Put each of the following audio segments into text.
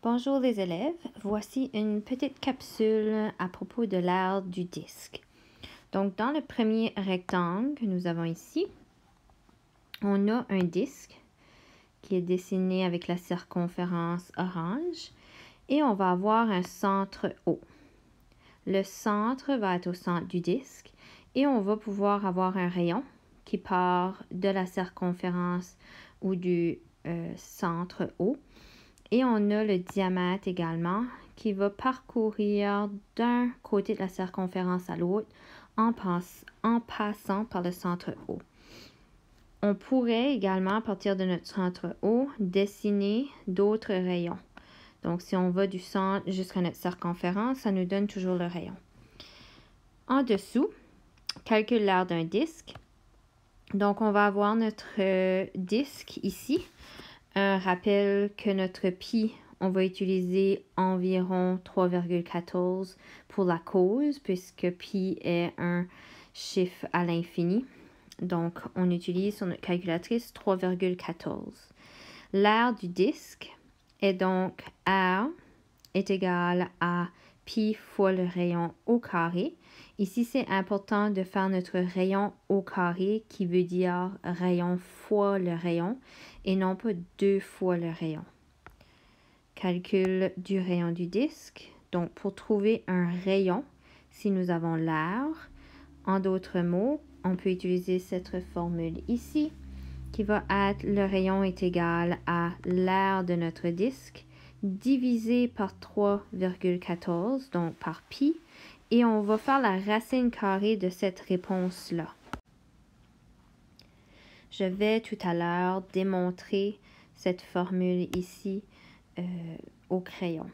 Bonjour les élèves, voici une petite capsule à propos de l'aire du disque. Donc dans le premier rectangle que nous avons ici, on a un disque qui est dessiné avec la circonférence orange et on va avoir un centre O. Le centre va être au centre du disque et on va pouvoir avoir un rayon qui part de la circonférence ou du centre O. Et on a le diamètre également qui va parcourir d'un côté de la circonférence à l'autre en passant par le centre O. On pourrait également, à partir de notre centre O, dessiner d'autres rayons. Donc, si on va du centre jusqu'à notre circonférence, ça nous donne toujours le rayon. En dessous, calcule l'aire d'un disque. Donc, on va avoir notre disque ici. Un rappel que notre pi, on va utiliser environ 3,14 pour la cause, puisque pi est un chiffre à l'infini. Donc, on utilise sur notre calculatrice 3,14. L'aire du disque est donc R est égal à pi fois le rayon au carré. Ici, c'est important de faire notre rayon au carré qui veut dire rayon fois le rayon et non pas 2 fois le rayon. Calcul du rayon du disque. Donc, pour trouver un rayon, si nous avons l'aire, en d'autres mots, on peut utiliser cette formule ici qui va être le rayon est égal à l'aire de notre disque divisé par 3,14, donc par pi, et on va faire la racine carrée de cette réponse-là. Je vais tout à l'heure démontrer cette formule ici au crayon.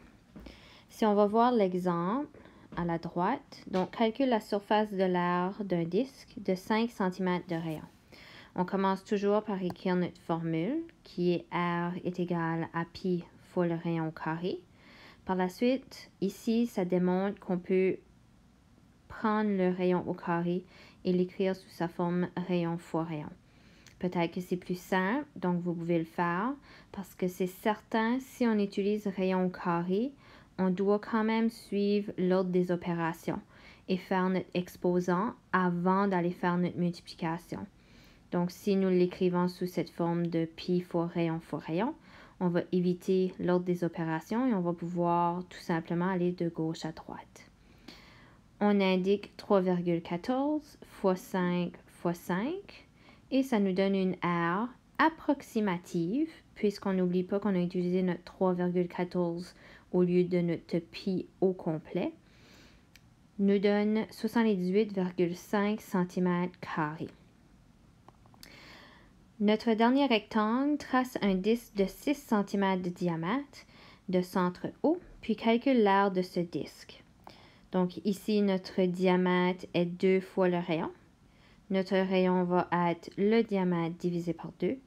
Si on va voir l'exemple à la droite, donc calcule la surface de l'aire d'un disque de 5 cm de rayon. On commence toujours par écrire notre formule qui est R est égal à pi fois le rayon carré. Par la suite, ici, ça démontre qu'on peut prendre le rayon au carré et l'écrire sous sa forme rayon fois rayon. Peut-être que c'est plus simple, donc vous pouvez le faire, parce que c'est certain, si on utilise rayon au carré, on doit quand même suivre l'ordre des opérations et faire notre exposant avant d'aller faire notre multiplication. Donc, si nous l'écrivons sous cette forme de pi fois rayon, on va éviter l'ordre des opérations et on va pouvoir tout simplement aller de gauche à droite. On indique 3,14 fois 5 fois 5 et ça nous donne une aire approximative puisqu'on n'oublie pas qu'on a utilisé notre 3,14 au lieu de notre pi au complet. Nous donne 78,5 cm². Notre dernier rectangle trace un disque de 6 cm de diamètre de centre O, puis calcule l'aire de ce disque. Donc ici, notre diamètre est 2 fois le rayon. Notre rayon va être le diamètre divisé par 2.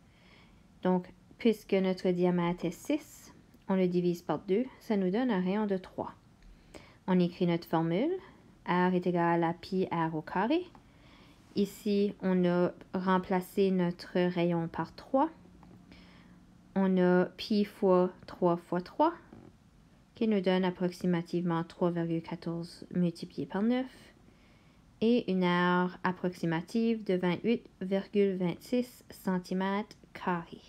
Donc, puisque notre diamètre est 6, on le divise par 2, ça nous donne un rayon de 3. On écrit notre formule. R est égal à pi r au carré. Ici, on a remplacé notre rayon par 3. On a pi fois 3 fois 3, qui nous donne approximativement 3,14 multiplié par 9, et une aire approximative de 28,26 cm².